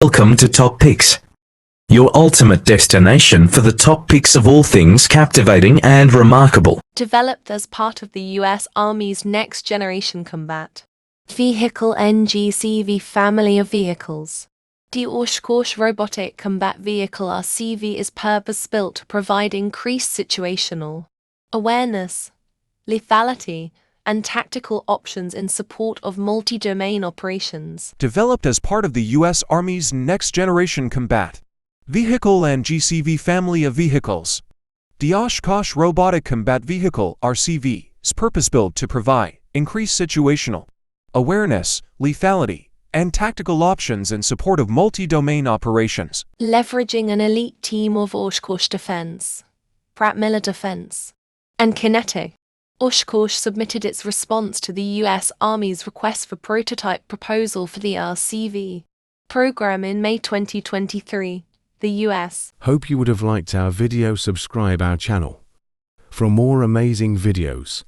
Welcome to Top Picks, your ultimate destination for the top picks of all things captivating and remarkable. Developed as part of the U.S. Army's Next Generation Combat Vehicle NGCV family of vehicles. The Oshkosh Robotic Combat Vehicle RCV is purpose-built to provide increased situational awareness, lethality, and tactical options in support of multi-domain operations. Developed as part of the U.S. Army's Next Generation Combat Vehicle and GCV family of vehicles. The Oshkosh Robotic Combat Vehicle (RCV) is purpose-built to provide increased situational awareness, lethality, and tactical options in support of multi-domain operations. Leveraging an elite team of Oshkosh Defense, Pratt Miller Defense, and Kinetic, Oshkosh submitted its response to the U.S. Army's request for prototype proposal for the RCV program in May 2023. The U.S. Hope you would have liked our video. Subscribe our channel for more amazing videos.